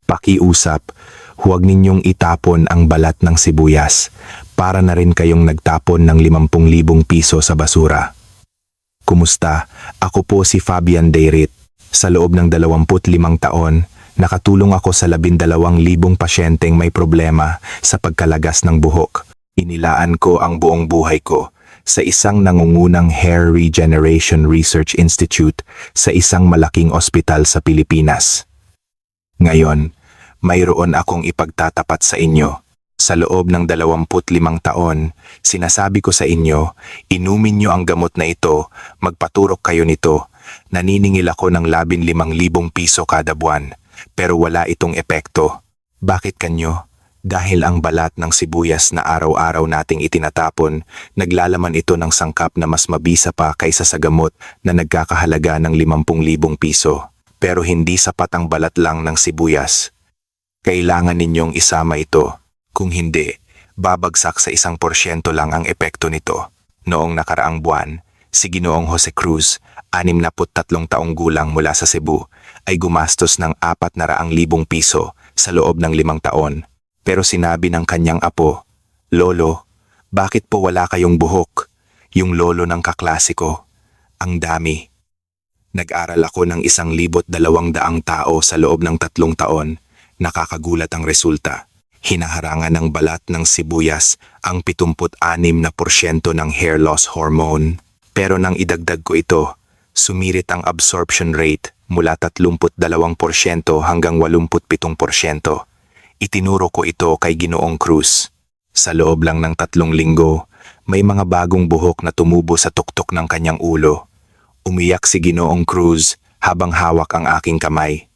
Pakiusap, huwag ninyong itapon ang balat ng sibuyas para na rin kayong nagtapon ng 50,000 piso sa basura. Kumusta? Ako po si Fabian Deirit. Sa loob ng 25 taon, nakatulong ako sa 12,000 pasyenteng may problema sa pagkalagas ng buhok. Inilaan ko ang buong buhay ko sa isang nangungunang Hair Regeneration Research Institute sa isang malaking ospital sa Pilipinas. Ngayon, mayroon akong ipagtatapat sa inyo. Sa loob ng 25 taon, sinasabi ko sa inyo, inumin nyo ang gamot na ito, magpaturok kayo nito. Naniningil ako ng 15,000 piso kada buwan, pero wala itong epekto. Bakit kanyo? Dahil ang balat ng sibuyas na araw-araw nating itinatapon, naglalaman ito ng sangkap na mas mabisa pa kaysa sa gamot na nagkakahalaga ng 50,000 piso. Pero hindi sapat ang balat lang ng sibuyas. Kailangan ninyong isama ito. Kung hindi, babagsak sa 1% lang ang epekto nito. Noong nakaraang buwan, si Ginoong Jose Cruz, 63 taong gulang mula sa Cebu, ay gumastos ng 400,000 piso sa loob ng 5 taon. Pero sinabi ng kanyang apo, "Lolo, bakit po wala kayong buhok? Yung lolo ng kaklasiko. Ang dami." Nag-aral ako ng 1,200 tao sa loob ng 3 taon. Nakakagulat ang resulta. Hinaharangan ng balat ng sibuyas ang 76% ng hair loss hormone. Pero nang idagdag ko ito, sumirit ang absorption rate mula 32% hanggang 87%. Itinuro ko ito kay Ginoong Cruz. Sa loob lang ng 3 linggo, may mga bagong buhok na tumubo sa tuktok ng kanyang ulo. Umiyak si Ginoong Cruz habang hawak ang aking kamay.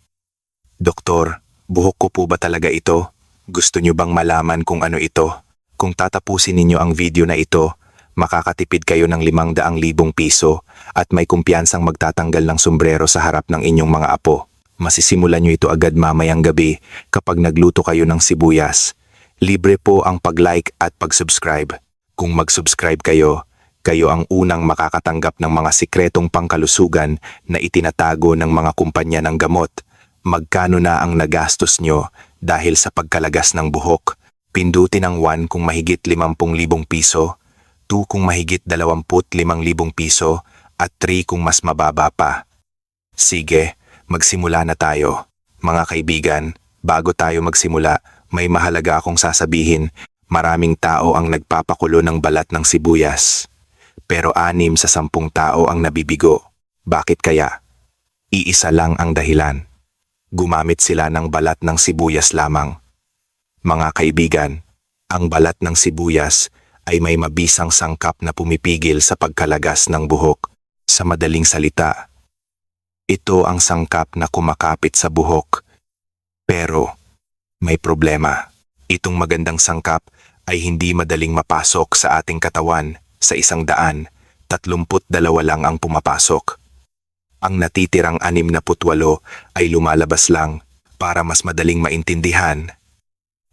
"Doktor, buhok ko po ba talaga ito? Gusto niyo bang malaman kung ano ito? Kung tatapusin ninyo ang video na ito, makakatipid kayo ng 500,000 piso at may kumpiyansang magtatanggal ng sombrero sa harap ng inyong mga apo. Masisimulan nyo ito agad mamayang gabi kapag nagluto kayo ng sibuyas. Libre po ang pag-like at pag-subscribe. Kung mag-subscribe kayo, kayo ang unang makakatanggap ng mga sikretong pangkalusugan na itinatago ng mga kumpanya ng gamot. Magkano na ang nagastos nyo dahil sa pagkalagas ng buhok? Pindutin ang 1 kung mahigit 50,000 piso, 2 kung mahigit 25,000 piso, at 3 kung mas mababa pa. Sige, magsimula na tayo. Mga kaibigan, bago tayo magsimula, may mahalaga akong sasabihin. Maraming tao ang nagpapakulo ng balat ng sibuyas. Pero 6 sa 10 tao ang nabibigo. Bakit kaya? Iisa lang ang dahilan. Gumamit sila ng balat ng sibuyas lamang. Mga kaibigan, ang balat ng sibuyas ay may mabisang sangkap na pumipigil sa pagkalagas ng buhok. Sa madaling salita, ito ang sangkap na kumakapit sa buhok. Pero may problema. Itong magandang sangkap ay hindi madaling mapasok sa ating katawan. Sa 132 lang ang pumapasok. Ang natitirang 68 ay lumalabas lang para mas madaling maintindihan.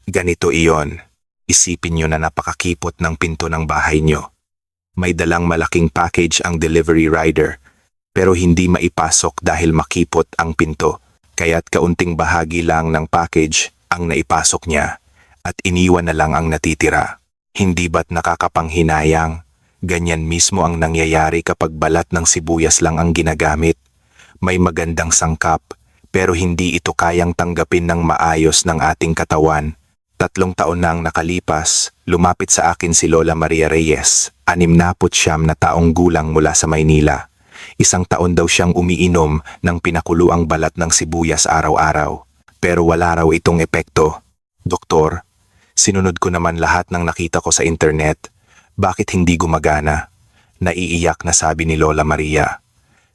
Ganito iyon. Isipin nyo na napakakipot ng pinto ng bahay nyo. May dalang malaking package ang delivery rider, pero hindi maipasok dahil makipot ang pinto. Kaya't kaunting bahagi lang ng package ang naipasok niya at iniwan na lang ang natitira. Hindi ba't nakakapanghinayang? Ganyan mismo ang nangyayari kapag balat ng sibuyas lang ang ginagamit. May magandang sangkap, pero hindi ito kayang tanggapin ng maayos ng ating katawan. 3 taon na ang nakalipas, lumapit sa akin si Lola Maria Reyes, 69 na taong gulang mula sa Maynila. 1 taon daw siyang umiinom ng pinakuluang balat ng sibuyas araw-araw. Pero wala raw itong epekto. "Doktor, sinunod ko naman lahat ng nakita ko sa internet. Bakit hindi gumagana?" Naiiyak na sabi ni Lola Maria.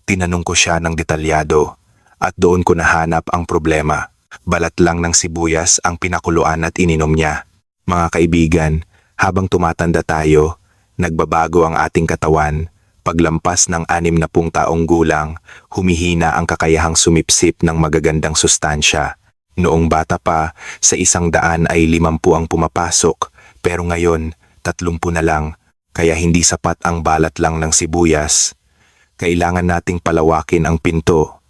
Tinanong ko siya ng detalyado at doon ko nahanap ang problema. Balat lang ng sibuyas ang pinakuluan at ininom niya. Mga kaibigan, habang tumatanda tayo, nagbabago ang ating katawan. Paglampas ng 60 taong gulang, humihina ang kakayahang sumipsip ng magagandang sustansya. Noong bata pa, sa 100 ay 50 ang pumapasok, pero ngayon, 30 na lang, kaya hindi sapat ang balat lang ng sibuyas. Kailangan nating palawakin ang pinto.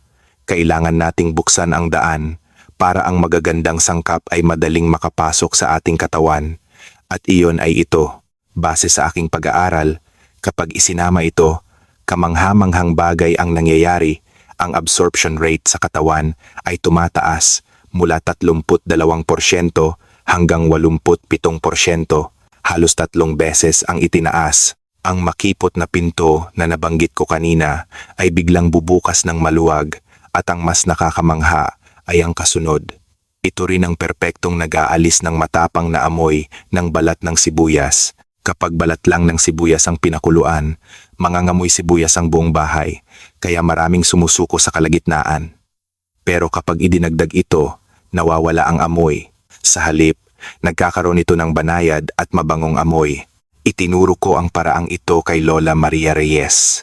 Kailangan nating buksan ang daan para ang magagandang sangkap ay madaling makapasok sa ating katawan. At iyon ay ito. Base sa aking pag-aaral, kapag isinama ito, kamangha-manghang bagay ang nangyayari. Ang absorption rate sa katawan ay tumataas mula 32% hanggang 87%, halos 3 beses ang itinaas. Ang makipot na pinto na nabanggit ko kanina ay biglang bubukas ng maluwag at ang mas nakakamangha ay ang kasunod. Ito rin ang perpektong nag-aalis ng matapang na amoy ng balat ng sibuyas. Kapag balat lang ng sibuyas ang pinakuluan, mangangamoy sibuyas ang buong bahay, kaya maraming sumusuko sa kalagitnaan. Pero kapag idinagdag ito, nawawala ang amoy. Sa halip, nagkakaroon ito ng banayad at mabangong amoy. Itinuro ko ang paraang ito kay Lola Maria Reyes.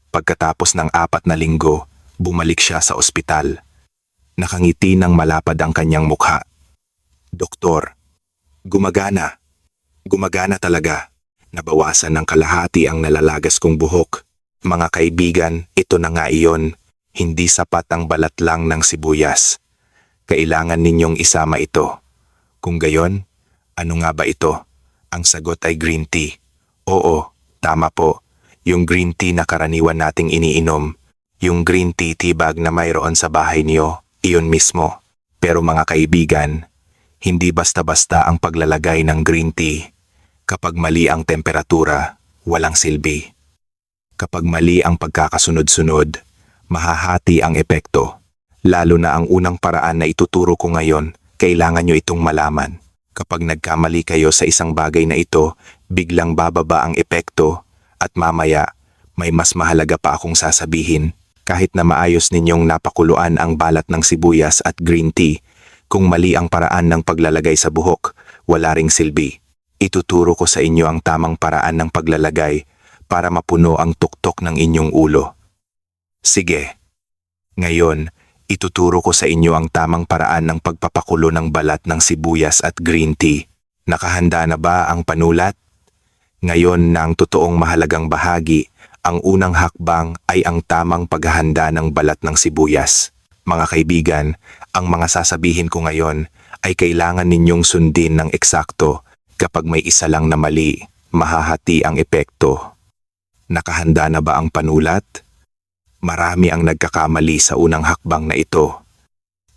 Pagkatapos ng 4 na linggo, bumalik siya sa ospital. Nakangiti ng malapad ang kanyang mukha. Doktor, gumagana. Gumagana talaga. Nabawasan ng kalahati ang nalalagas kong buhok. Mga kaibigan, ito na nga iyon. Hindi sapat ang balat lang ng sibuyas. Kailangan ninyong isama ito. Kung gayon, ano nga ba ito? Ang sagot ay green tea. Oo, tama po. Yung green tea na karaniwan nating iniinom. Yung green tea bag na mayroon sa bahay niyo, iyon mismo. Pero mga kaibigan, hindi basta-basta ang paglalagay ng green tea. Kapag mali ang temperatura, walang silbi. Kapag mali ang pagkakasunod-sunod, mahahati ang epekto. Lalo na ang unang paraan na ituturo ko ngayon, kailangan nyo itong malaman. Kapag nagkamali kayo sa isang bagay na ito, biglang bababa ang epekto at mamaya may mas mahalaga pa akong sasabihin. Kahit na maayos ninyong napakuluan ang balat ng sibuyas at green tea, kung mali ang paraan ng paglalagay sa buhok, wala ring silbi. Ituturo ko sa inyo ang tamang paraan ng paglalagay para mapuno ang tuktok ng inyong ulo. Sige. Ngayon, ituturo ko sa inyo ang tamang paraan ng pagpapakulo ng balat ng sibuyas at green tea. Nakahanda na ba ang panulat? Ngayon na ang totoong mahalagang bahagi, ang unang hakbang ay ang tamang paghahanda ng balat ng sibuyas. Mga kaibigan, ang mga sasabihin ko ngayon ay kailangan ninyong sundin ng eksakto. Kapag may isa lang na mali, mahahati ang epekto. Nakahanda na ba ang panulat? Marami ang nagkakamali sa unang hakbang na ito.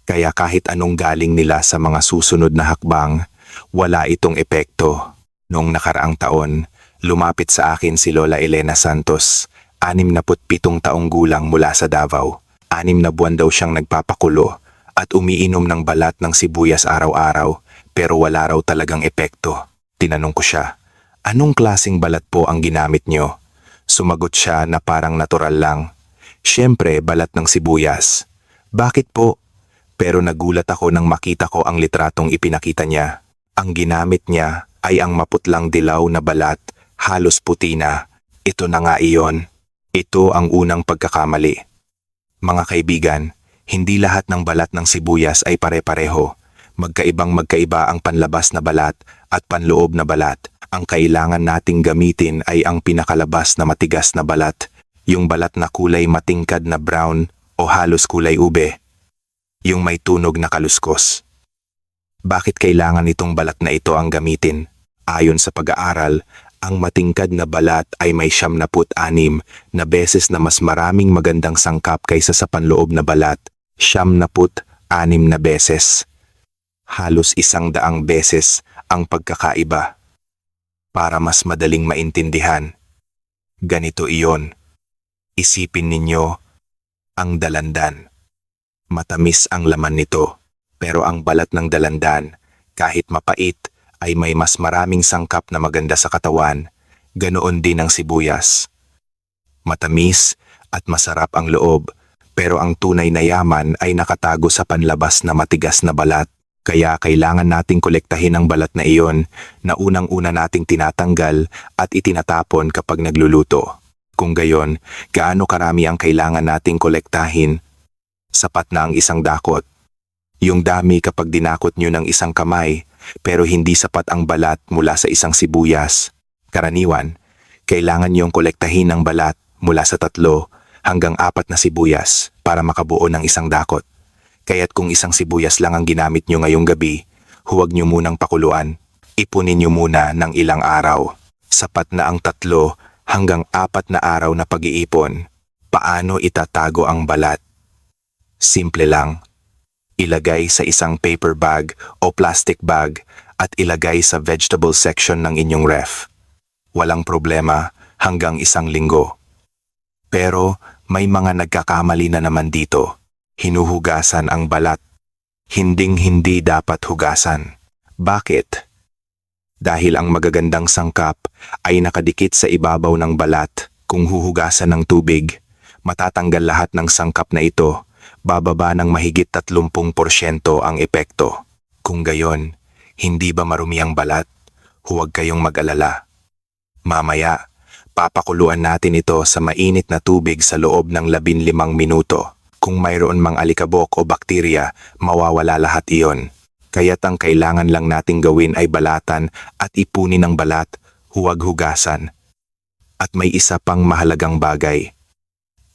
Kaya kahit anong galing nila sa mga susunod na hakbang, wala itong epekto. Noong nakaraang taon, lumapit sa akin si Lola Elena Santos, 67 taong gulang mula sa Davao. 6 na buwan daw siyang nagpapakulo at umiinom ng balat ng sibuyas araw-araw pero wala raw talagang epekto. Tinanong ko siya, anong klaseng balat po ang ginamit niyo? Sumagot siya na parang natural lang. Siyempre, balat ng sibuyas. Bakit po? Pero nagulat ako nang makita ko ang litratong ipinakita niya. Ang ginamit niya ay ang maputlang dilaw na balat, halos puti na. Ito na nga iyon. Ito ang unang pagkakamali. Mga kaibigan, hindi lahat ng balat ng sibuyas ay pare-pareho. Magkaibang-magkaiba ang panlabas na balat at panloob na balat. Ang kailangan nating gamitin ay ang pinakalabas na matigas na balat. Yung balat na kulay matingkad na brown o halos kulay ube. Yung may tunog na kaluskos. Bakit kailangan itong balat na ito ang gamitin? Ayon sa pag-aaral, ang matingkad na balat ay may 76 na beses na mas maraming magandang sangkap kaysa sa panloob na balat. 76 na beses. Halos 100 beses ang pagkakaiba. Para mas madaling maintindihan, ganito iyon. Isipin ninyo ang dalandan. Matamis ang laman nito, pero ang balat ng dalandan, kahit mapait, ay may mas maraming sangkap na maganda sa katawan, ganoon din ang sibuyas. Matamis at masarap ang loob, pero ang tunay na yaman ay nakatago sa panlabas na matigas na balat. Kaya kailangan nating kolektahin ang balat na iyon na unang-una nating tinatanggal at itinatapon kapag nagluluto. Kung gayon, gaano karami ang kailangan nating kolektahin? Sapat na ang isang dakot. Yung dami kapag dinakot nyo ng isang kamay, pero hindi sapat ang balat mula sa isang sibuyas. Karaniwan, kailangan nyong kolektahin ang balat mula sa 3 hanggang 4 na sibuyas para makabuo ng isang dakot. Kaya't kung isang sibuyas lang ang ginamit nyo ngayong gabi, huwag nyo munang pakuluan. Ipunin nyo muna ng ilang araw. Sapat na ang 3 hanggang 4 na araw na pag-iipon. Paano itatago ang balat? Simple lang. Ilagay sa isang paper bag o plastic bag at ilagay sa vegetable section ng inyong ref. Walang problema hanggang 1 linggo. Pero may mga nagkakamali na naman dito. Hinuhugasan ang balat. Hinding-hindi dapat hugasan. Bakit? Dahil ang magagandang sangkap ay nakadikit sa ibabaw ng balat. Kung huhugasan ng tubig, matatanggal lahat ng sangkap na ito. Bababa ng mahigit 30% ang epekto. Kung gayon, hindi ba marumi ang balat? Huwag kayong mag-alala. Mamaya, papakuluan natin ito sa mainit na tubig sa loob ng 15 minuto. Kung mayroon mang alikabok o bakterya, mawawala lahat iyon. Kaya't ang kailangan lang nating gawin ay balatan at ipunin ang balat, huwag hugasan. At may isa pang mahalagang bagay.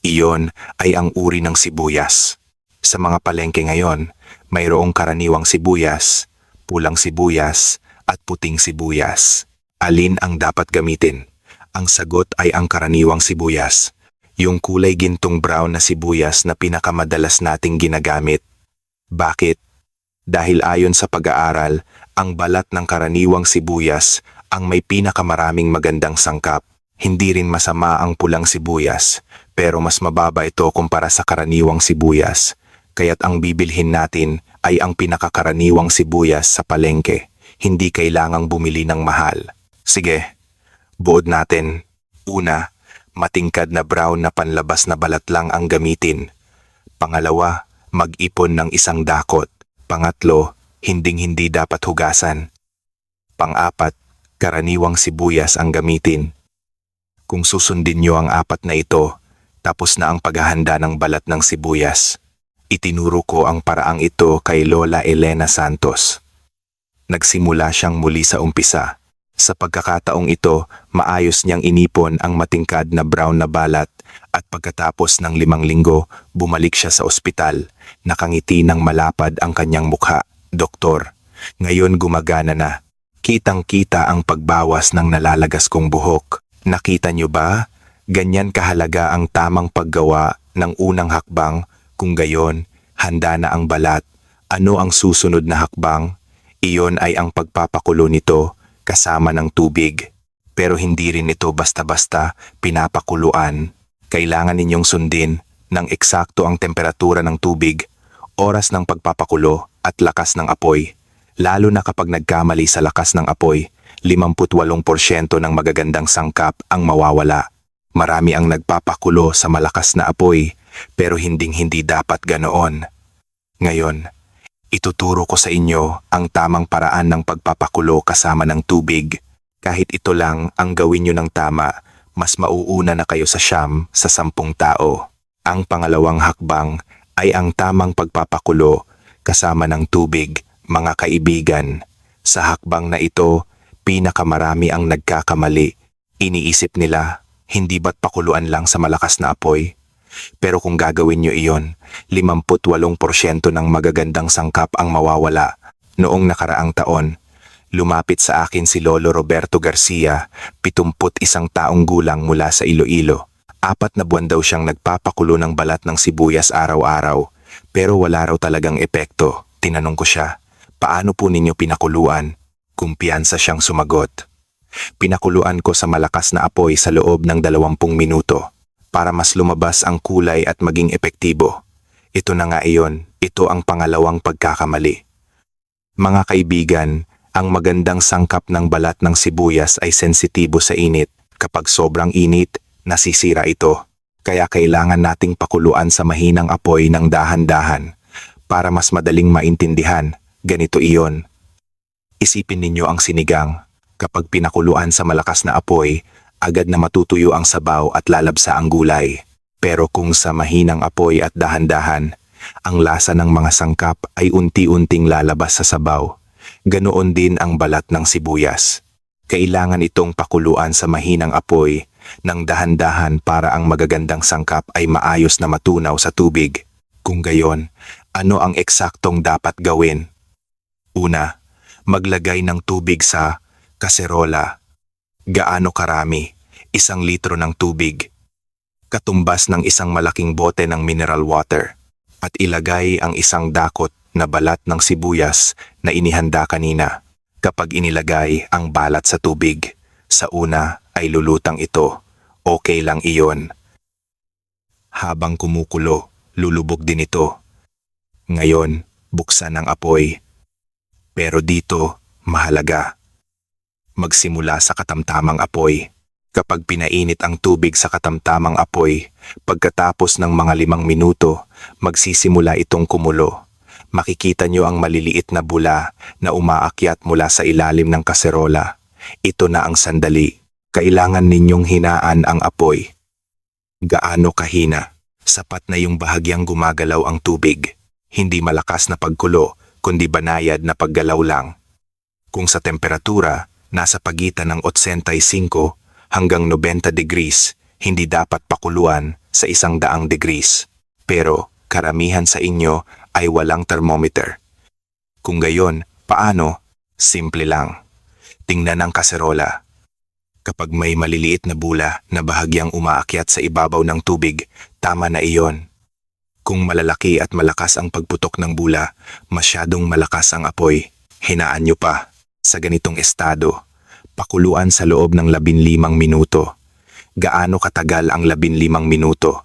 Iyon ay ang uri ng sibuyas. Sa mga palengke ngayon, mayroong karaniwang sibuyas, pulang sibuyas, at puting sibuyas. Alin ang dapat gamitin? Ang sagot ay ang karaniwang sibuyas. Yung kulay gintong brown na sibuyas na pinakamadalas nating ginagamit. Bakit? Dahil ayon sa pag-aaral, ang balat ng karaniwang sibuyas ang may pinakamaraming magandang sangkap. Hindi rin masama ang pulang sibuyas, pero mas mababa ito kumpara sa karaniwang sibuyas. Kaya't ang bibilhin natin ay ang pinakakaraniwang sibuyas sa palengke. Hindi kailangang bumili ng mahal. Sige, buod natin. Una, matingkad na brown na panlabas na balat lang ang gamitin. Pangalawa, mag-ipon ng 1 dakot. Pangatlo, hinding-hindi dapat hugasan. Pang-4, karaniwang sibuyas ang gamitin. Kung susundin nyo ang 4 na ito, tapos na ang paghahanda ng balat ng sibuyas. Itinuro ko ang paraang ito kay Lola Elena Santos. Nagsimula siyang muli sa umpisa. Sa pagkakataong ito, maayos niyang inipon ang matingkad na brown na balat at pagkatapos ng 5 linggo, bumalik siya sa ospital. Nakangiti ng malapad ang kanyang mukha. Doktor, ngayon gumagana na. Kitang-kita ang pagbawas ng nalalagas kong buhok. Nakita niyo ba? Ganyan kahalaga ang tamang paggawa ng unang hakbang. Kung gayon, handa na ang balat. Ano ang susunod na hakbang? Iyon ay ang pagpapakulo nito kasama ng tubig. Pero hindi rin ito basta-basta pinapakuluan. Kailangan ninyong sundin ng eksakto ang temperatura ng tubig, oras ng pagpapakulo at lakas ng apoy. Lalo na kapag nagkamali sa lakas ng apoy, 58% ng magagandang sangkap ang mawawala. Marami ang nagpapakulo sa malakas na apoy, pero hinding-hindi dapat ganoon. Ngayon, ituturo ko sa inyo ang tamang paraan ng pagpapakulo kasama ng tubig. Kahit ito lang ang gawin nyo ng tama, mas mauuna na kayo sa 10 sa 10 tao. Ang pangalawang hakbang ay ang tamang pagpapakulo kasama ng tubig, mga kaibigan. Sa hakbang na ito, pinakamarami ang nagkakamali. Iniisip nila, hindi ba't pakuluan lang sa malakas na apoy? Pero kung gagawin nyo iyon, 58% ng magagandang sangkap ang mawawala. Noong nakaraang taon, lumapit sa akin si Lolo Roberto Garcia, 71 taong gulang mula sa Iloilo. 4 na buwan daw siyang nagpapakulo ng balat ng sibuyas araw-araw, pero wala raw talagang epekto. Tinanong ko siya, paano po ninyo pinakuluan? Kumpiyansa siyang sumagot. Pinakuluan ko sa malakas na apoy sa loob ng 20 minuto. Para mas lumabas ang kulay at maging epektibo. Ito na nga iyon, ito ang pangalawang pagkakamali. Mga kaibigan, ang magandang sangkap ng balat ng sibuyas ay sensitibo sa init. Kapag sobrang init, nasisira ito. Kaya kailangan nating pakuluan sa mahinang apoy ng dahan-dahan. Para mas madaling maintindihan, ganito iyon. Isipin ninyo ang sinigang. Kapag pinakuluan sa malakas na apoy, agad na matutuyo ang sabaw at lalabsa ang gulay. Pero kung sa mahinang apoy at dahan-dahan, ang lasa ng mga sangkap ay unti-unting lalabas sa sabaw. Ganoon din ang balat ng sibuyas. Kailangan itong pakuluan sa mahinang apoy ng dahan-dahan para ang magagandang sangkap ay maayos na matunaw sa tubig. Kung gayon, Ano ang eksaktong dapat gawin? Una, maglagay ng tubig sa kaserola. Gaano karami? 1 litro ng tubig. Katumbas ng isang malaking bote ng mineral water. At ilagay ang 1 dakot na balat ng sibuyas na inihanda kanina. Kapag inilagay ang balat sa tubig, sa una ay lulutang ito. Okay lang iyon. Habang kumukulo, lulubog din ito. Ngayon, buksan ang apoy. Pero dito, mahalaga. Magsimula sa katamtamang apoy. Kapag pinainit ang tubig sa katamtamang apoy, pagkatapos ng mga 5 minuto, magsisimula itong kumulo. Makikita nyo ang maliliit na bula na umaakyat mula sa ilalim ng kaserola. Ito na ang sandali. Kailangan ninyong hinaan ang apoy. Gaano kahina? Sapat na yung bahagyang gumagalaw ang tubig. Hindi malakas na pagkulo, kundi banayad na paggalaw lang. Kung sa temperatura, nasa pagitan ng 85 hanggang 90 degrees, hindi dapat pakuluan sa 100 degrees. Pero karamihan sa inyo ay walang thermometer. Kung gayon, paano? Simple lang. Tingnan ang kaserola. Kapag may maliliit na bula na bahagyang umaakyat sa ibabaw ng tubig, tama na iyon. Kung malalaki at malakas ang pagputok ng bula, masyadong malakas ang apoy. Hinaan nyo pa. Sa ganitong estado, pakuluan sa loob ng 15 minuto. Gaano katagal ang 15 minuto?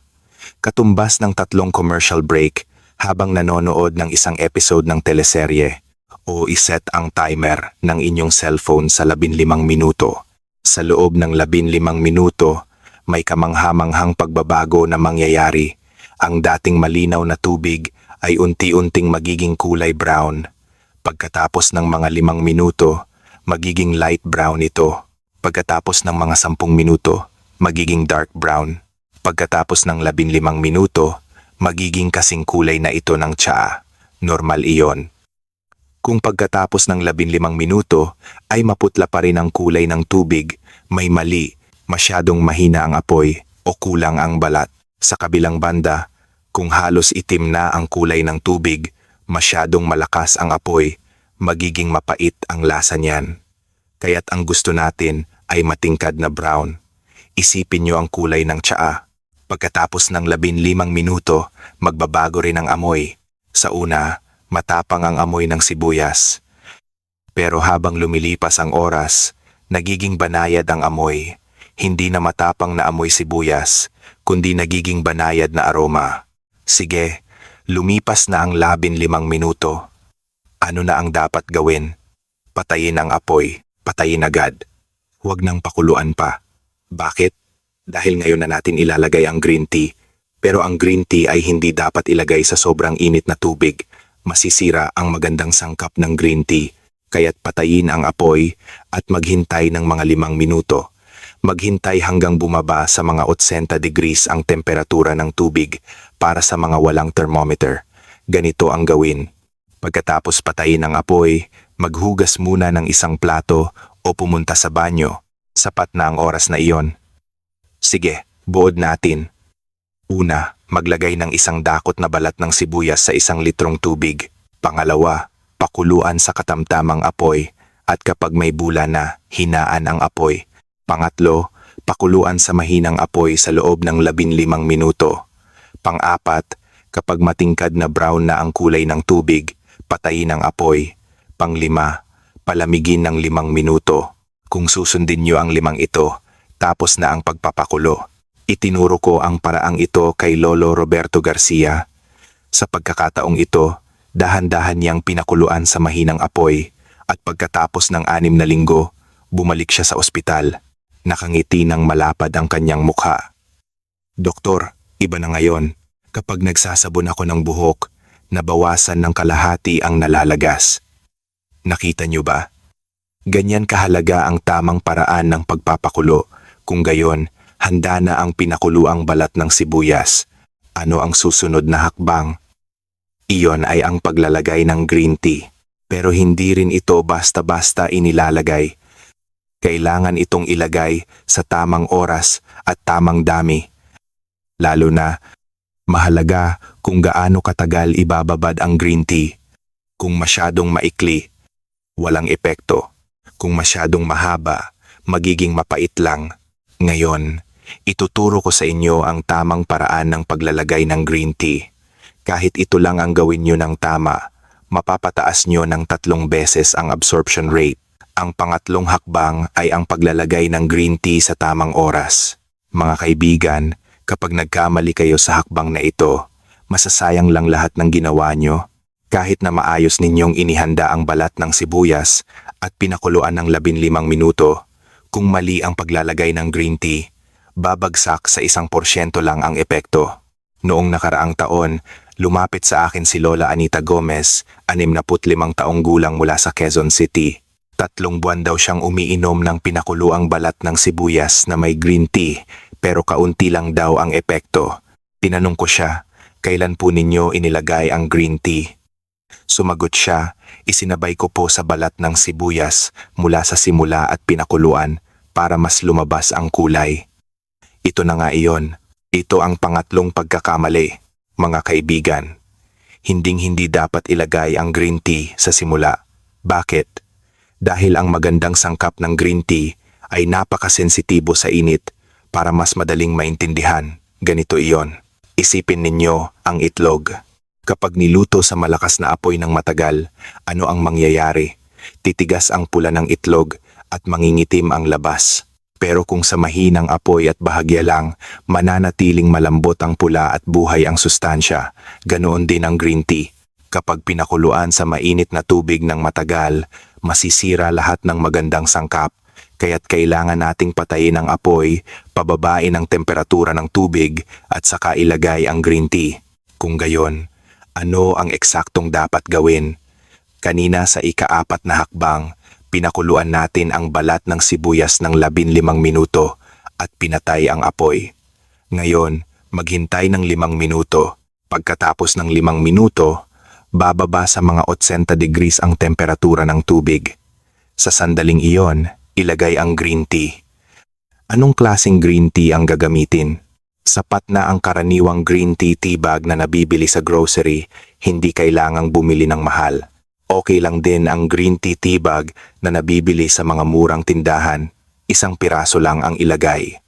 Katumbas ng 3 commercial break habang nanonood ng isang episode ng teleserye, o iset ang timer ng inyong cellphone sa 15 minuto. Sa loob ng 15 minuto, may kamanghamanghang pagbabago na mangyayari. Ang dating malinaw na tubig ay unti-unting magiging kulay brown. Pagkatapos ng mga 5 minuto, magiging light brown ito. Pagkatapos ng mga 10 minuto, magiging dark brown. Pagkatapos ng 15 minuto, magiging kasing kulay na ito ng tsaa. Normal iyon. Kung pagkatapos ng 15 minuto ay maputla pa rin ang kulay ng tubig, may mali, masyadong mahina ang apoy o kulang ang balat. Sa kabilang banda, kung halos itim na ang kulay ng tubig, masyadong malakas ang apoy, magiging mapait ang lasa niyan. Kaya't ang gusto natin ay matingkad na brown. Isipin nyo ang kulay ng tsaa. Pagkatapos ng 15 minuto, magbabago rin ang amoy. Sa una, matapang ang amoy ng sibuyas. Pero habang lumilipas ang oras, nagiging banayad ang amoy. Hindi na matapang na amoy sibuyas, kundi nagiging banayad na aroma. Sige, lumipas na ang 15 minuto. Ano na ang dapat gawin? Patayin ang apoy, patayin agad. Huwag nang pakuluan pa. Bakit? Dahil ngayon na natin ilalagay ang green tea. Pero ang green tea ay hindi dapat ilagay sa sobrang init na tubig. Masisira ang magandang sangkap ng green tea. Kaya't patayin ang apoy at maghintay ng mga 5 minuto. Maghintay hanggang bumaba sa mga 80 degrees ang temperatura ng tubig para sa mga walang thermometer. Ganito ang gawin. Pagkatapos patayin ang apoy, maghugas muna ng isang plato o pumunta sa banyo. Sapat na ang oras na iyon. Sige, buod natin. Una, maglagay ng 1 dakot na balat ng sibuyas sa 1 litrong tubig. Pangalawa, pakuluan sa katamtamang apoy at kapag may bula na, hinaan ang apoy. Pangatlo, pakuluan sa mahinang apoy sa loob ng 15 minuto. Pang-apat, kapag matingkad na brown na ang kulay ng tubig, patayin ang apoy. Pang-5, palamigin ng 5 minuto. Kung susundin nyo ang 5 ito, tapos na ang pagpapakulo. Itinuro ko ang paraang ito kay Lolo Roberto Garcia. Sa pagkakataong ito, dahan-dahan niyang pinakuluan sa mahinang apoy at pagkatapos ng 6 na linggo, bumalik siya sa ospital. Nakangiti ng malapad ang kanyang mukha. Doktor, iba na ngayon. Kapag nagsasabon ako ng buhok, nabawasan ng kalahati ang nalalagas. Nakita niyo ba? Ganyan kahalaga ang tamang paraan ng pagpapakulo. Kung gayon, handa na ang pinakuluang balat ng sibuyas. Ano ang susunod na hakbang? Iyon ay ang paglalagay ng green tea. Pero hindi rin ito basta-basta inilalagay. Kailangan itong ilagay sa tamang oras at tamang dami. Lalo na, Mahalaga kung gaano katagal ibababad ang green tea. Kung masyadong maikli, walang epekto. Kung masyadong mahaba, magiging mapait lang. Ngayon, ituturo ko sa inyo ang tamang paraan ng paglalagay ng green tea. Kahit ito lang ang gawin nyo ng tama, mapapataas nyo ng 3 beses ang absorption rate. Ang pangatlong hakbang ay ang paglalagay ng green tea sa tamang oras. Mga kaibigan, kapag nagkamali kayo sa hakbang na ito, masasayang lang lahat ng ginawa nyo. Kahit na maayos ninyong inihanda ang balat ng sibuyas at pinakuluan ng 15 minuto, kung mali ang paglalagay ng green tea, babagsak sa 1% lang ang epekto. Noong nakaraang taon, lumapit sa akin si Lola Anita Gomez, 65 taong gulang mula sa Quezon City. 3 buwan daw siyang umiinom ng pinakuluang balat ng sibuyas na may green tea, pero kaunti lang daw ang epekto. Tinanong ko siya, kailan po ninyo inilagay ang green tea? Sumagot siya, isinabay ko po sa balat ng sibuyas mula sa simula at pinakuluan para mas lumabas ang kulay. Ito na nga iyon. Ito ang pangatlong pagkakamali, mga kaibigan. Hinding-hindi dapat ilagay ang green tea sa simula. Bakit? Dahil ang magandang sangkap ng green tea ay napakasensitibo sa init para mas madaling maintindihan. Ganito iyon. Isipin ninyo ang itlog. Kapag niluto sa malakas na apoy ng matagal, ano ang mangyayari? Titigas ang pula ng itlog at mangingitim ang labas. Pero kung sa mahinang apoy at bahagya lang, mananatiling malambot ang pula at buhay ang sustansya. Ganoon din ang green tea. Kapag pinakuluan sa mainit na tubig ng matagal, masisira lahat ng magandang sangkap. Kaya't kailangan nating patayin ang apoy, pababain ang temperatura ng tubig at saka ilagay ang green tea. Kung gayon, ano ang eksaktong dapat gawin? Kanina sa ika-4 na hakbang, pinakuluan natin ang balat ng sibuyas ng 15 minuto at pinatay ang apoy. Ngayon, maghintay ng 5 minuto. Pagkatapos ng 5 minuto, bababa sa mga 80 degrees ang temperatura ng tubig. Sa sandaling iyon, ilagay ang green tea. Anong klaseng green tea ang gagamitin? Sapat na ang karaniwang green tea tea bag na nabibili sa grocery, hindi kailangang bumili ng mahal. Okay lang din ang green tea tea bag na nabibili sa mga murang tindahan, 1 piraso lang ang ilagay.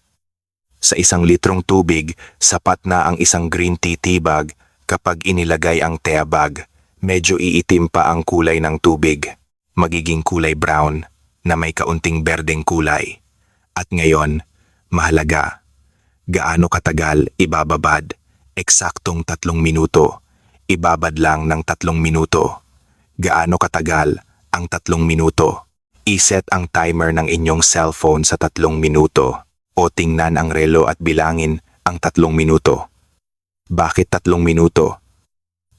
Sa 1 litrong tubig, sapat na ang 1 green tea tea bag kapag inilagay ang tea bag. Medyo iitim pa ang kulay ng tubig, magiging kulay brown na may kaunting berdeng kulay. At ngayon, mahalaga, gaano katagal ibababad? Eksaktong 3 minuto. Ibabad lang ng 3 minuto. Gaano katagal ang 3 minuto? I-set ang timer ng inyong cellphone sa 3 minuto o tingnan ang relo at bilangin ang 3 minuto. Bakit 3 minuto?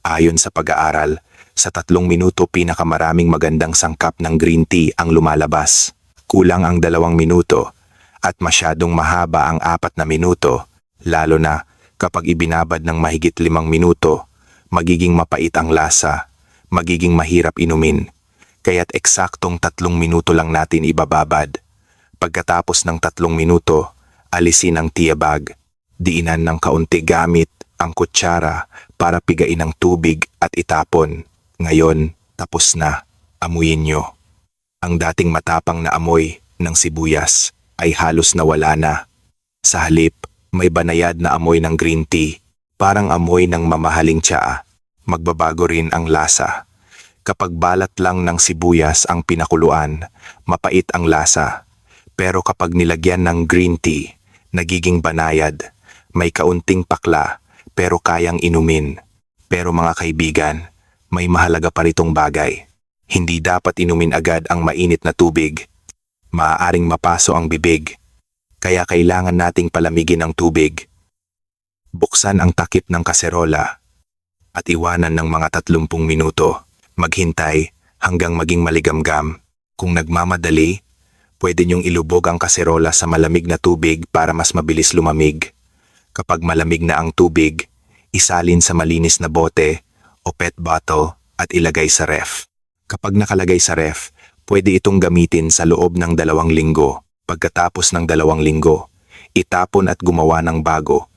Ayon sa pag-aaral, sa 3 minuto pinakamaraming magandang sangkap ng green tea ang lumalabas. Kulang ang 2 minuto at masyadong mahaba ang 4 na minuto, lalo na kapag ibinabad ng mahigit 5 minuto, magiging mapait ang lasa, magiging mahirap inumin. Kaya't eksaktong 3 minuto lang natin ibababad. Pagkatapos ng 3 minuto, alisin ang tea bag, diinan ng kaunti gamit ang kutsara para pigain ang tubig at itapon. Ngayon, tapos na. Amuyin nyo. Ang dating matapang na amoy ng sibuyas ay halos nawala na. Sa halip, may banayad na amoy ng green tea, parang amoy ng mamahaling tsaa. Magbabago rin ang lasa. Kapag balat lang ng sibuyas ang pinakuluan, mapait ang lasa. Pero kapag nilagyan ng green tea, nagiging banayad, may kaunting pakla, pero kayang inumin. Pero mga kaibigan, may mahalaga pa ritong bagay. Hindi dapat inumin agad ang mainit na tubig. Maaaring mapaso ang bibig. Kaya kailangan nating palamigin ang tubig. Buksan ang takip ng kaserola at iwanan ng mga 30 minuto. Maghintay hanggang maging maligamgam. Kung nagmamadali, pwede niyong ilubog ang kaserola sa malamig na tubig para mas mabilis lumamig. Kapag malamig na ang tubig, isalin sa malinis na bote o PET bottle at ilagay sa ref. Kapag nakalagay sa ref, pwede itong gamitin sa loob ng 2 linggo. Pagkatapos ng 2 linggo, itapon at gumawa ng bago.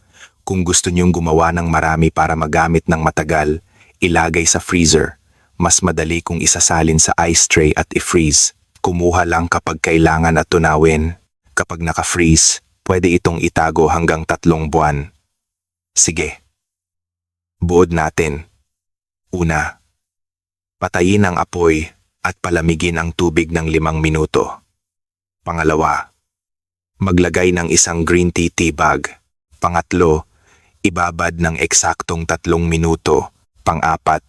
Kung gusto niyong gumawa ng marami para magamit ng matagal, ilagay sa freezer. Mas madali kung isasalin sa ice tray at i-freeze. Kumuha lang kapag kailangan at tunawin. Kapag naka-freeze, pwede itong itago hanggang 3 buwan. Sige. Buod natin. Una, patayin ang apoy at palamigin ang tubig ng 5 minuto. Pangalawa, maglagay ng isang green tea tea bag. Pangatlo, ibabad ng eksaktong 3 minuto. Pang-apat,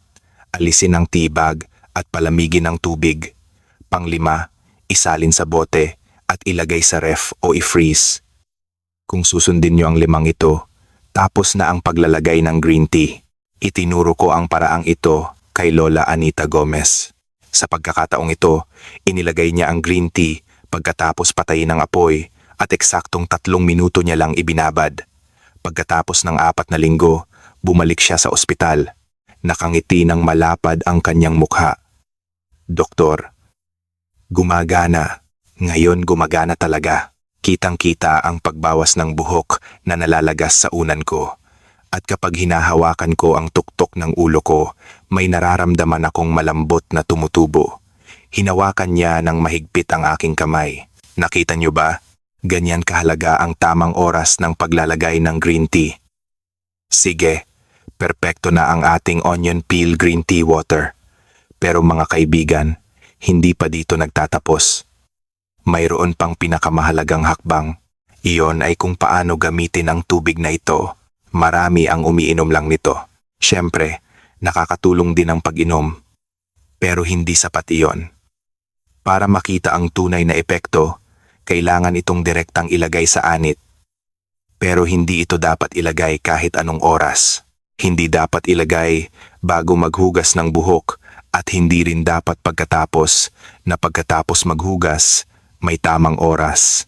alisin ang tea bag at palamigin ng tubig. Pang-5, isalin sa bote at ilagay sa ref o i-freeze. Kung susundin niyo ang 5 ito, tapos na ang paglalagay ng green tea. Itinuro ko ang paraang ito kay Lola Anita Gomez. Sa pagkakataong ito, inilagay niya ang green tea pagkatapos patayin ang apoy at eksaktong 3 minuto niya lang ibinabad. Pagkatapos ng 4 na linggo, bumalik siya sa ospital. Nakangiti ng malapad ang kanyang mukha. Doktor, gumagana. Ngayon gumagana talaga. Kitang-kita ang pagbawas ng buhok na nalalagas sa unan ko. At kapag hinahawakan ko ang tuktok ng ulo ko, may nararamdaman akong malambot na tumutubo. Hinawakan niya ng mahigpit ang aking kamay. Nakita niyo ba? Ganyan kahalaga ang tamang oras ng paglalagay ng green tea. Sige, perpekto na ang ating onion peel green tea water. Pero mga kaibigan, hindi pa dito nagtatapos. Mayroon pang pinakamahalagang hakbang. Iyon ay kung paano gamitin ang tubig na ito. Marami ang umiinom lang nito. Siyempre, nakakatulong din ang pag-inom. Pero hindi sapat iyon. Para makita ang tunay na epekto, kailangan itong direktang ilagay sa anit. Pero hindi ito dapat ilagay kahit anong oras. Hindi dapat ilagay bago maghugas ng buhok at hindi rin dapat pagkatapos maghugas, may tamang oras.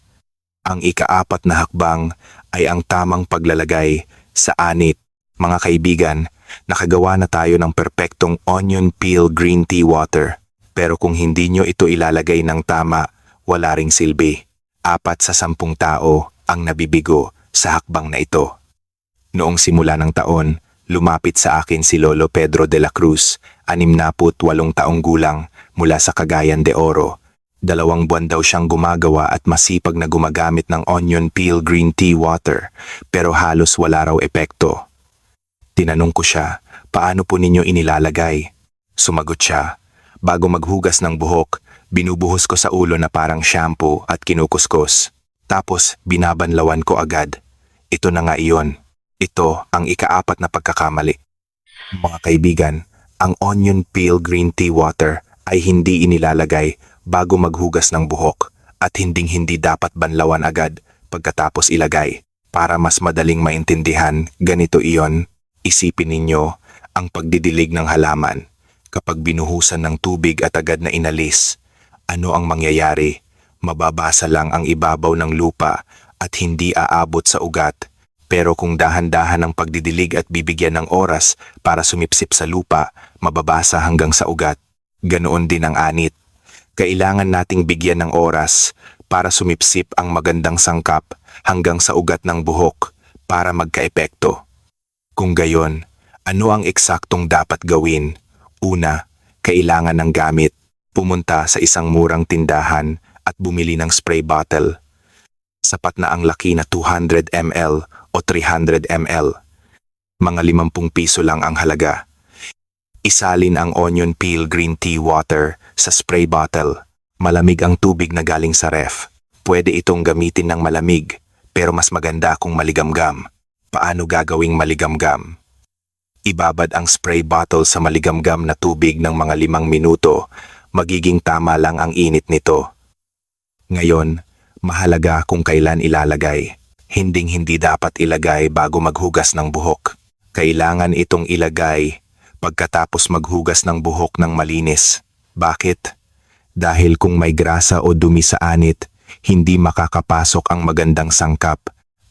Ang ika-4 na hakbang ay ang tamang paglalagay sa anit. Mga kaibigan, nakagawa na tayo ng perpektong onion peel green tea water. Pero kung hindi nyo ito ilalagay ng tama, wala ring silbi. 4 sa 10 tao ang nabibigo sa hakbang na ito. Noong simula ng taon, lumapit sa akin si Lolo Pedro de la Cruz, 68 taong gulang, mula sa Cagayan de Oro. 2 buwan daw siyang gumagawa at masipag na gumagamit ng onion peel green tea water, pero halos wala raw epekto. Tinanong ko siya, paano po ninyo inilalagay? Sumagot siya, bago maghugas ng buhok, binubuhos ko sa ulo na parang shampoo at kinukuskus. Tapos binabanlawan ko agad. Ito na nga iyon. Ito ang ika-4 na pagkakamali. Mga kaibigan, ang onion peel green tea water ay hindi inilalagay bago maghugas ng buhok at hindi dapat banlawan agad pagkatapos ilagay. Para mas madaling maintindihan, ganito iyon. Isipin ninyo ang pagdidilig ng halaman. Kapag binuhusan ng tubig at agad na inalis, ano ang mangyayari? Mababasa lang ang ibabaw ng lupa at hindi aabot sa ugat. Pero kung dahan-dahan ang pagdidilig at bibigyan ng oras para sumipsip sa lupa, mababasa hanggang sa ugat. Ganoon din ang anit. Kailangan nating bigyan ng oras para sumipsip ang magandang sangkap hanggang sa ugat ng buhok para magkaepekto. Kung gayon, ano ang eksaktong dapat gawin? Una, kailangan ng gamit. Pumunta sa isang murang tindahan at bumili ng spray bottle. Sapat na ang laki na 200 ml o 300 ml. Mga 50 piso lang ang halaga. Isalin ang onion peel green tea water sa spray bottle. Malamig ang tubig na galing sa ref. Pwede itong gamitin ng malamig, pero mas maganda kung maligamgam. Paano gagawing maligamgam? Ibabad ang spray bottle sa maligamgam na tubig ng mga 5 minuto. Magiging tama lang ang init nito. Ngayon, mahalaga kung kailan ilalagay. Hindi dapat ilagay bago maghugas ng buhok. Kailangan itong ilagay pagkatapos maghugas ng buhok ng malinis. Bakit? Dahil kung may grasa o dumi sa anit, hindi makakapasok ang magandang sangkap.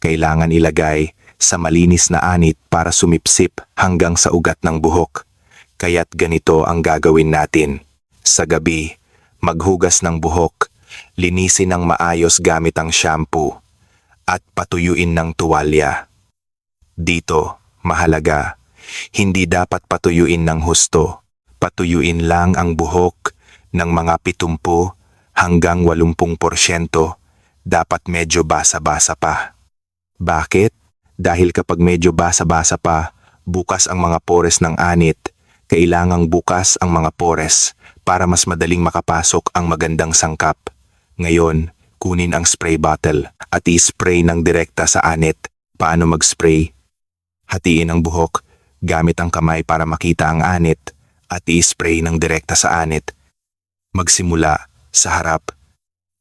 Kailangan ilagay sa malinis na anit para sumipsip hanggang sa ugat ng buhok. Kaya't ganito ang gagawin natin. Sa gabi, maghugas ng buhok, linisin ng maayos gamit ang shampoo, at patuyuin ng tuwalya. Dito, mahalaga, hindi dapat patuyuin ng husto. Patuyuin lang ang buhok ng mga 70 hanggang 80%. Dapat medyo basa-basa pa. Bakit? Dahil kapag medyo basa-basa pa, bukas ang mga pores ng anit. Kailangang bukas ang mga pores para mas madaling makapasok ang magandang sangkap. Ngayon, kunin ang spray bottle at i-spray ng direkta sa anit. Paano mag-spray? Hatiin ang buhok gamit ang kamay para makita ang anit at i-spray ng direkta sa anit. Magsimula sa harap,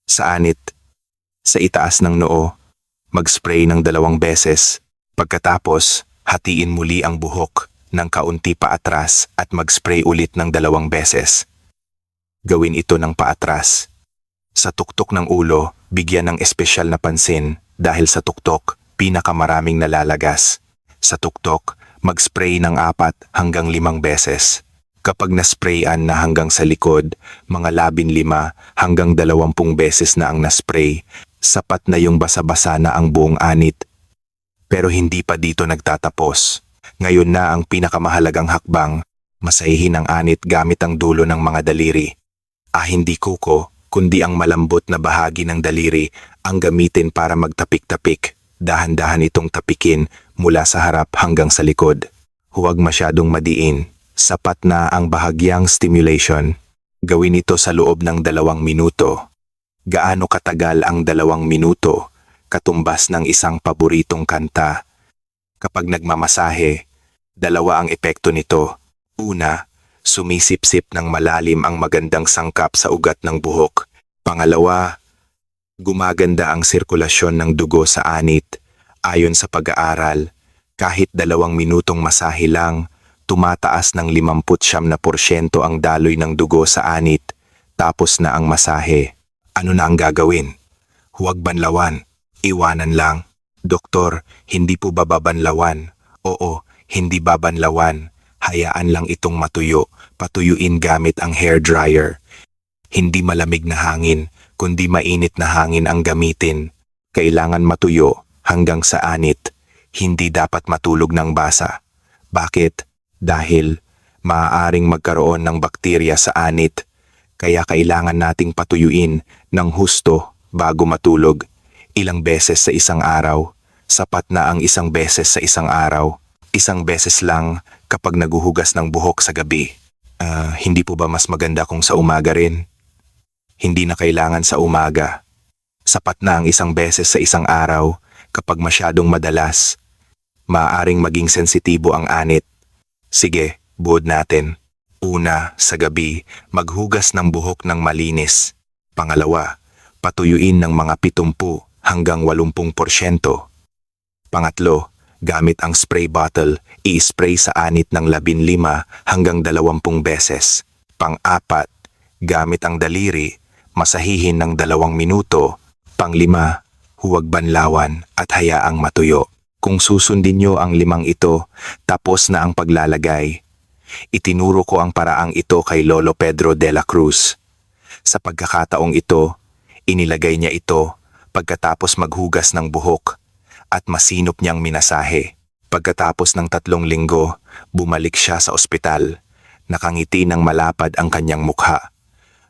sa anit, sa itaas ng noo. Mag-spray ng 2 beses. Pagkatapos, hatiin muli ang buhok ng kaunti paatras at mag-spray ulit ng 2 beses. Gawin ito ng paatras. Sa tuktok ng ulo, bigyan ng espesyal na pansin dahil sa tuktok, pinakamaraming nalalagas. Sa tuktok, mag-spray ng 4 hanggang 5 beses. Kapag nasprayan na hanggang sa likod, mga 15 hanggang 20 beses na ang naspray, sapat na yung basa-basa na ang buong anit. Pero hindi pa dito nagtatapos. Ngayon na ang pinakamahalagang hakbang, masahihin ang anit gamit ang dulo ng mga daliri. Hindi kuko, kundi ang malambot na bahagi ng daliri ang gamitin para magtapik-tapik. Dahan-dahan itong tapikin mula sa harap hanggang sa likod. Huwag masyadong madiin. Sapat na ang bahagyang stimulation. Gawin ito sa loob ng 2 minuto. Gaano katagal ang 2 minuto? Katumbas ng isang paboritong kanta. Kapag nagmamasahe, 2 ang epekto nito. Una, sumisipsip ng malalim ang magandang sangkap sa ugat ng buhok. Pangalawa, gumaganda ang sirkulasyon ng dugo sa anit. Ayon sa pag-aaral, kahit 2 minutong masahe lang, tumataas ng 59% ang daloy ng dugo sa anit. Tapos na ang masahe. Ano na ang gagawin? Huwag banlawan. Iwanan lang. Doktor, hindi po ba babanlawan? Oo, hindi babanlawan. Hayaan lang itong matuyo. Patuyuin gamit ang hair dryer. Hindi malamig na hangin, kundi mainit na hangin ang gamitin. Kailangan matuyo hanggang sa anit. Hindi dapat matulog ng basa. Bakit? Dahil maaaring magkaroon ng bakterya sa anit. Kaya kailangan nating patuyuin ng husto bago matulog. Ilang beses sa isang araw? Sapat na ang 1 beses sa isang araw. 1 beses lang kapag naguhugas ng buhok sa gabi. Hindi po ba mas maganda kung sa umaga rin? Hindi na kailangan sa umaga. Sapat na ang 1 beses sa isang araw kapag masyadong madalas. Maaaring maging sensitibo ang anit. Sige, buod natin. Una, sa gabi, maghugas ng buhok ng malinis. Pangalawa, patuyuin ng mga 70 hanggang 80%. Pangatlo, gamit ang spray bottle, i-spray sa anit ng 15 hanggang 20 beses. Pang-apat, gamit ang daliri, masahihin ng 2 minuto. Pang-5, huwag banlawan at hayaang matuyo. Kung susundin nyo ang 5 ito, tapos na ang paglalagay. Itinuro ko ang paraang ito kay Lolo Pedro de la Cruz. Sa pagkakataong ito, inilagay niya ito pagkatapos maghugas ng buhok at masinop niyang minasahe. Pagkatapos ng 3 linggo, bumalik siya sa ospital. Nakangiti ng malapad ang kanyang mukha.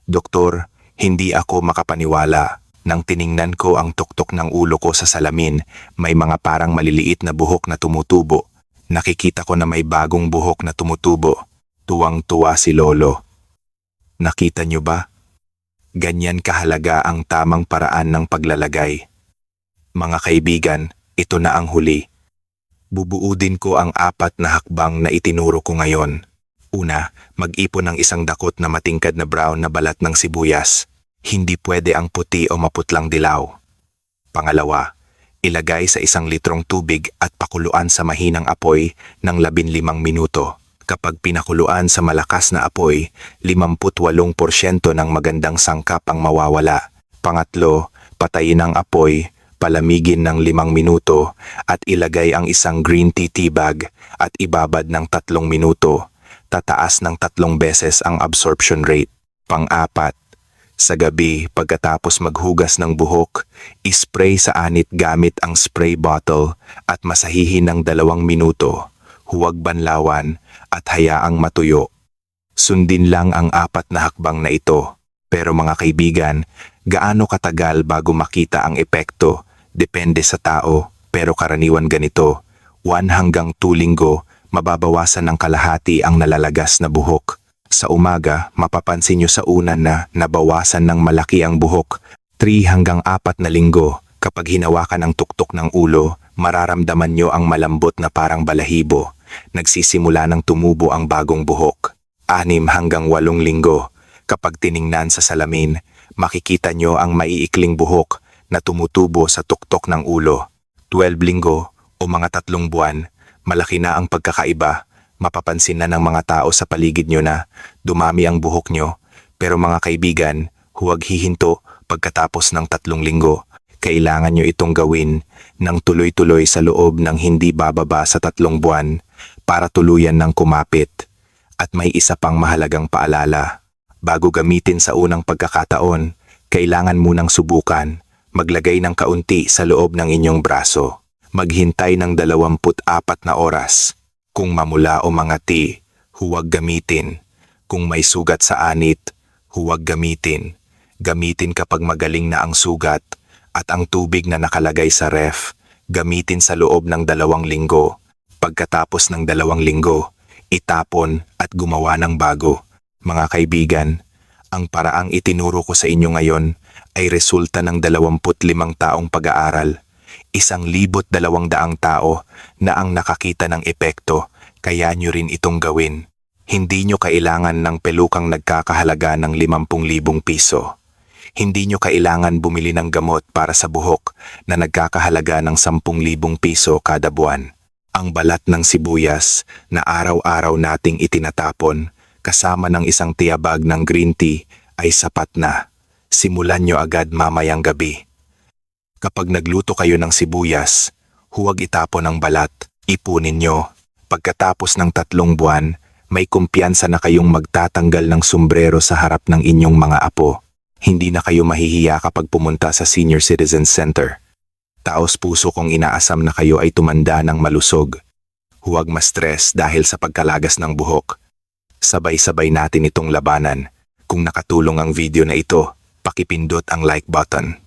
Doktor, hindi ako makapaniwala. Nang tiningnan ko ang tuktok ng ulo ko sa salamin, may mga parang maliliit na buhok na tumutubo. Nakikita ko na may bagong buhok na tumutubo. Tuwang-tuwa si Lolo. Nakita niyo ba? Ganyan kahalaga ang tamang paraan ng paglalagay. Mga kaibigan, ito na ang huli. Bubuudin ko ang 4 na hakbang na itinuro ko ngayon. Una, mag-ipon ng 1 dakot na matingkad na brown na balat ng sibuyas. Hindi pwede ang puti o maputlang dilaw. Pangalawa, ilagay sa 1 litrong tubig at pakuluan sa mahinang apoy ng 15 minuto. Kapag pinakuluan sa malakas na apoy, 58% ng magandang sangkap ang mawawala. Pangatlo, patayin ang apoy, palamigin ng 5 minuto at ilagay ang 1 green tea tea bag at ibabad ng 3 minuto. Tataas ng 3 beses ang absorption rate. Pang-4, Sa gabi, pagkatapos maghugas ng buhok, ispray sa anit gamit ang spray bottle at masahihin ng 2 minuto. Huwag banlawan at hayaang matuyo. Sundin lang ang 4 na hakbang na ito. Pero mga kaibigan, gaano katagal bago makita ang epekto? Depende sa tao, pero karaniwan ganito. 1 hanggang 2 linggo, mababawasan ng kalahati ang nalalagas na buhok. Sa umaga, mapapansin nyo sa una na nabawasan ng malaki ang buhok. 3 hanggang 4 na linggo, kapag hinawakan ang tuktok ng ulo, mararamdaman nyo ang malambot na parang balahibo. Nagsisimula ng tumubo ang bagong buhok. 6 hanggang 8 linggo, kapag tiningnan sa salamin, makikita nyo ang maiikling buhok na tumutubo sa tuktok ng ulo. 12 linggo o mga 3 buwan, malaki na ang pagkakaiba. Mapapansin na ng mga tao sa paligid nyo na dumami ang buhok nyo. Pero mga kaibigan, huwag hihinto pagkatapos ng 3 linggo. Kailangan nyo itong gawin ng tuloy-tuloy sa loob ng hindi bababa sa 3 buwan para tuluyan ng kumapit. At may isa pang mahalagang paalala. Bago gamitin sa unang pagkakataon, kailangan munang subukan. Maglagay ng kaunti sa loob ng inyong braso. Maghintay ng 24 na oras. Kung mamula o mangati, huwag gamitin. Kung may sugat sa anit, huwag gamitin. Gamitin kapag magaling na ang sugat at ang tubig na nakalagay sa ref, gamitin sa loob ng 2 linggo. Pagkatapos ng 2 linggo, itapon at gumawa ng bago. Mga kaibigan, ang paraang itinuro ko sa inyo ngayon ay resulta ng 25 taong pag-aaral. 1,200 tao na ang nakakita ng epekto, kaya nyo rin itong gawin. Hindi nyo kailangan ng pelukang nagkakahalaga ng 50,000 piso. Hindi nyo kailangan bumili ng gamot para sa buhok na nagkakahalaga ng 10,000 piso kada buwan. Ang balat ng sibuyas na araw-araw nating itinatapon kasama ng isang tiyabag ng green tea ay sapat na. Simulan nyo agad mamayang gabi. Kapag nagluto kayo ng sibuyas, huwag itapon ang balat, ipunin nyo. Pagkatapos ng 3 buwan, may kumpiyansa na kayong magtatanggal ng sombrero sa harap ng inyong mga apo. Hindi na kayo mahihiya kapag pumunta sa Senior Citizen Center. Taos puso kong inaasam na kayo ay tumanda ng malusog. Huwag ma-stress dahil sa pagkalagas ng buhok. Sabay-sabay natin itong labanan. Kung nakatulong ang video na ito, pakipindot ang like button.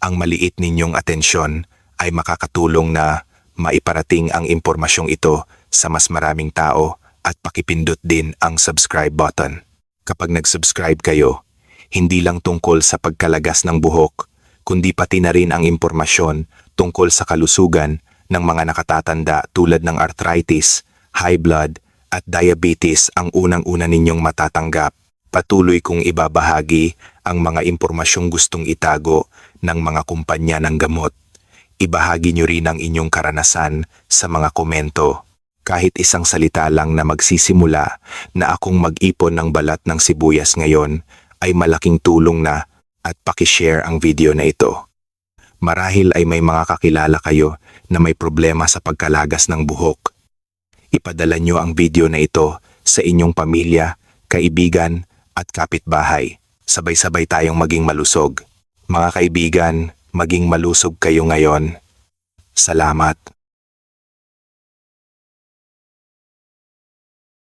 Ang maliit ninyong atensyon ay makakatulong na maiparating ang impormasyong ito sa mas maraming tao at pakipindot din ang subscribe button. Kapag nag-subscribe kayo, hindi lang tungkol sa pagkalagas ng buhok, kundi pati na rin ang impormasyon tungkol sa kalusugan ng mga nakatatanda tulad ng arthritis, high blood at diabetes ang unang-una ninyong matatanggap. Patuloy kong ibabahagi ang mga impormasyong gustong itago ng mga kumpanya ng gamot. Ibahagi nyo rin ang inyong karanasan sa mga komento. Kahit isang salita lang na magsisimula na akong mag-ipon ng balat ng sibuyas ngayon ay malaking tulong na at pakishare ang video na ito. Marahil ay may mga kakilala kayo na may problema sa pagkalagas ng buhok. Ipadala nyo ang video na ito sa inyong pamilya, kaibigan at kapitbahay. Sabay-sabay tayong maging malusog. Mga kaibigan, maging malusog kayo ngayon. Salamat.